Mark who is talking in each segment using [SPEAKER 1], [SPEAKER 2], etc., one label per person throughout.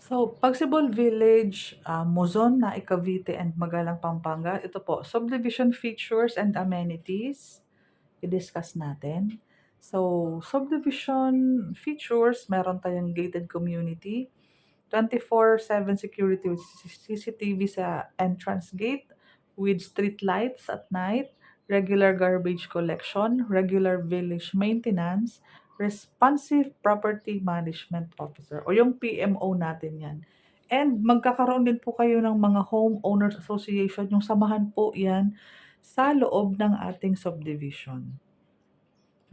[SPEAKER 1] So, Pagsibol Village, Muzon, Naik, Cavite, and Magalang, Pampanga. Ito po, subdivision features and amenities. I-discuss natin. So, subdivision features, meron tayong gated community, 24/7 security with CCTV sa entrance gate, with street lights at night, regular garbage collection, regular village maintenance, responsive property management officer o yung PMO natin yan. And magkakaroon din po kayo ng mga homeowners association, yung samahan po yan sa loob ng ating subdivision.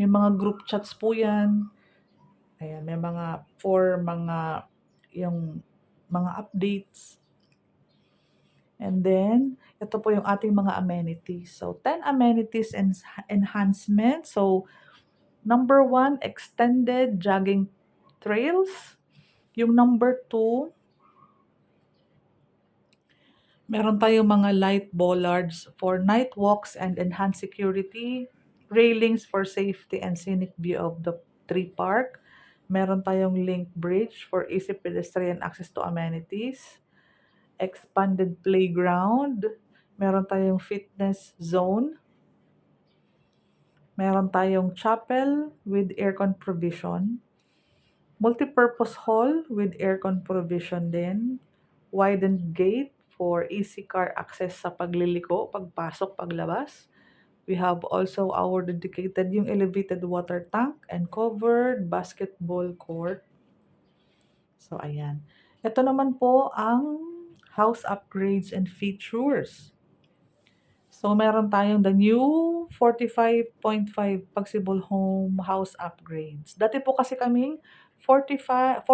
[SPEAKER 1] May mga group chats po yan. Ayan, may mga for mga yung mga updates. And then, ito po yung ating mga amenities. So, 10 amenities and enhancement. So, number 1, extended jogging trails. Yung number 2, meron tayong mga light bollards for night walks and enhanced security. Railings for safety and scenic view of the tree park. Meron tayong link bridge for easy pedestrian access to amenities. Expanded playground. Meron tayong fitness zone. Meron tayong chapel with aircon provision. Multipurpose hall with aircon provision din. Widened gate for easy car access sa pagliliko, pagpasok, paglabas. We have also our dedicated yung elevated water tank and covered basketball court. So, ayan. Ito naman po ang house upgrades and features. So, meron tayong the new 45.5 Pagsibol Home house upgrades. Dati po kasi kaming 41.5,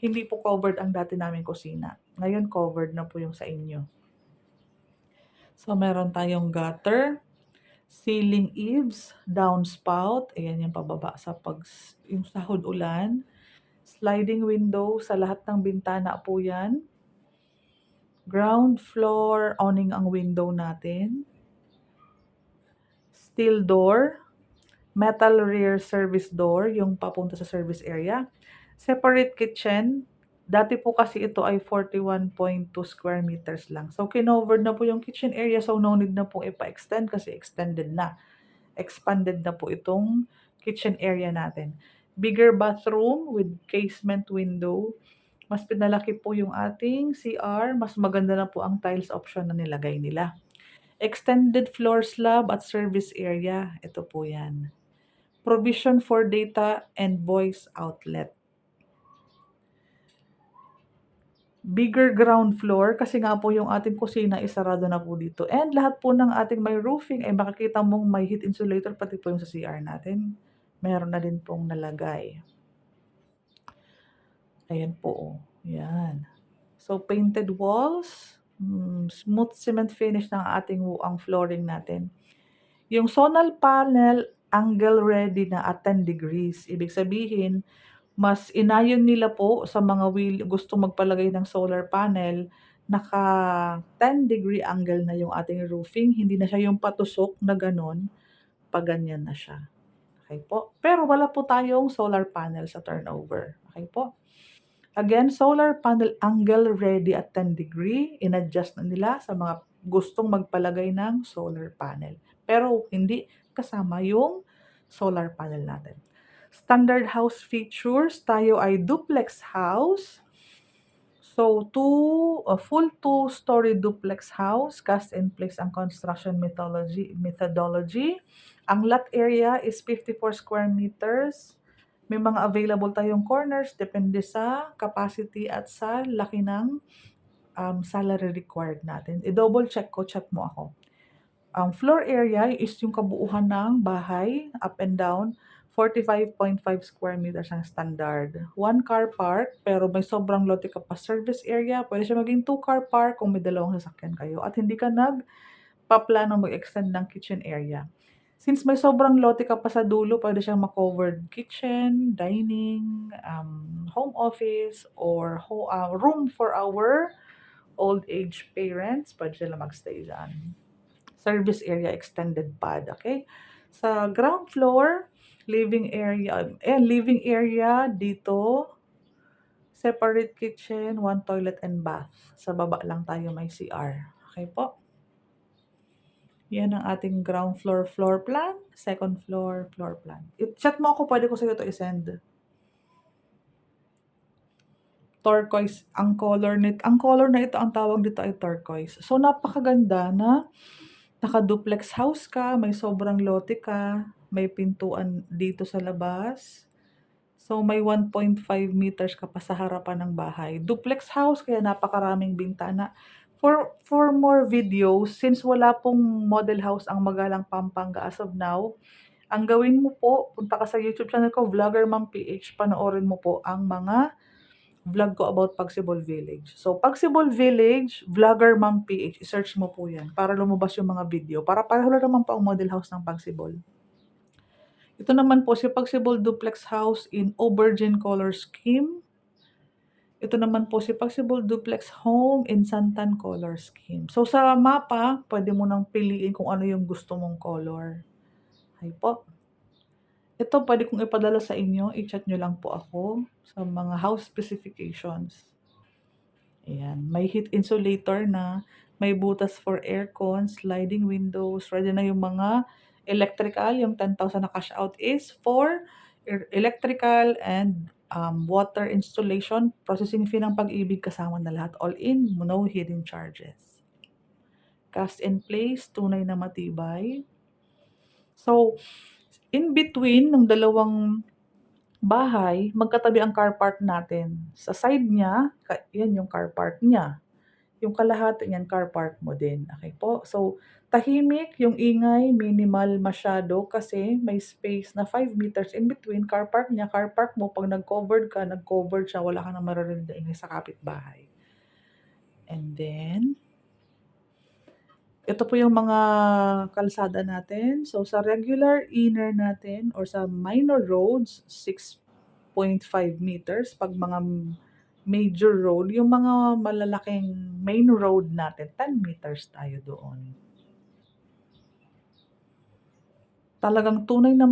[SPEAKER 1] hindi po covered ang dati naming kusina. Ngayon, covered na po yung sa inyo. So, meron tayong gutter, ceiling eaves, downspout, ayan yung pababa sa yung sahod ulan, sliding window sa lahat ng bintana po yan, ground floor, awning ang window natin, steel door, metal rear service door, yung papunta sa service area, separate kitchen. Dati po kasi ito ay 41.2 square meters lang. So, kinover na po yung kitchen area. So, no need na pong ipa-extend kasi extended na. Expanded na po itong kitchen area natin. Bigger bathroom with casement window. Mas pinalaki po yung ating CR. Mas maganda na po ang tiles option na nilagay nila. Extended floor slab at service area. Ito po yan. Provision for data and voice outlet. Bigger ground floor kasi nga po yung ating kusina isarado na po dito. And lahat po ng ating may roofing ay makikita mong may heat insulator pati po yung sa CR natin. Meron na din pong nalagay. Ayan po. Oh. Yan. So, painted walls. Smooth cement finish ng ating ang flooring natin. Yung zonal panel, angle ready na at 10 degrees. Ibig sabihin, mas inayon nila po sa mga gustong magpalagay ng solar panel, naka 10-degree angle na yung ating roofing, hindi na siya yung patusok na gano'n, ganyan na siya. Okay po. Pero wala po tayong solar panel sa turnover. Okay po. Again, solar panel angle ready at 10 degree, in-adjust na nila sa mga gustong magpalagay ng solar panel. Pero hindi kasama yung solar panel natin. Standard house features, tayo ay duplex house. So, full two-story duplex house, cast in place ang construction methodology. Ang lot area is 54 square meters. May mga available tayong corners, depende sa capacity at sa laki ng salary required natin. I-double check mo ako. Ang floor area is yung kabuuhan ng bahay, up and down, 45.5 square meters ang standard. 1 car park, pero may sobrang lote ka pa service area. Pwede siya maging 2 car park kung may dalawang sasakyan kayo. At hindi ka nagpaplano mag-extend ng kitchen area. Since may sobrang lote ka pa sa dulo, pwede siyang ma-covered kitchen, dining, home office, or room for our old age parents. Pwede sila magstay dyan. Service area, extended pad, okay? Sa ground floor, living area dito, separate kitchen, 1 toilet and bath. Sa baba lang tayo may CR. Okey po. Yan ang ating ground floor floor plan, second floor floor plan. I-chat mo ako, puwede ko sa'yo 'to i-send. Turquoise ang color na ito, ang tawag dito ay turquoise. So, napakaganda na naka-duplex house ka, may sobrang lote ka, may pintuan dito sa labas. So, may 1.5 meters ka pa sa harapan ng bahay. Duplex house kaya napakaraming bintana. For more videos, since wala pong model house ang Magalang, Pampanga as of now, ang gawin mo po, punta ka sa YouTube channel ko, Vlogger Ma'am PH, panoorin mo po ang mga vlog ko about Pagsibol Village. So, Pagsibol Village, Vlogger Ma'am PH, i-search mo po 'yan para lumabas yung mga video, para pareho lang naman po ang model house ng Pagsibol. Ito naman po si Pagsibol Duplex House in Aubergine color scheme. Ito naman po si Pagsibol Duplex Home in Santan color scheme. So, sa mapa, puwede mo nang piliin kung ano yung gusto mong color. Okey po. Ito puwede kong ipadala sa inyo, i-chat niyo lang po ako sa mga house specifications. Ayan, may heat insulator na, may butas for aircon, sliding windows, ready na yung mga electrical, yung 10,000 na cash out is for electrical and, water installation, processing fee ng Pag-ibig kasama na lahat, all in, no hidden charges. Cast in place, tunay na matibay. So, in between ng dalawang bahay, magkatabi ang car park natin. Sa side niya, 'yan yung car park niya. Yung kalahati niyan car park mo din, okey po. So, tahimik, yung ingay minimal masyado kasi may space na 5 meters in between car park niya, car park mo. 'Pag nag-covered ka, nag-covered siya, wala ka ng maririnig na ingay sa kapitbahay. And then, ito po yung mga kalsada natin. So, sa regular inner natin or sa minor roads, 6.5 meters. 'Pag mga major road, yung mga malalaking main road natin, 10 meters tayo doon. Talagang tunay na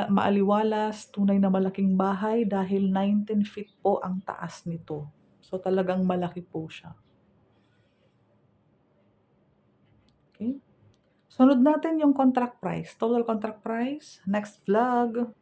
[SPEAKER 1] maaliwalas, tunay na malaking bahay dahil 19 feet po ang taas nito. So, talagang malaki po siya. Okey. Sunod natin yung contract price, total contract price, next vlog.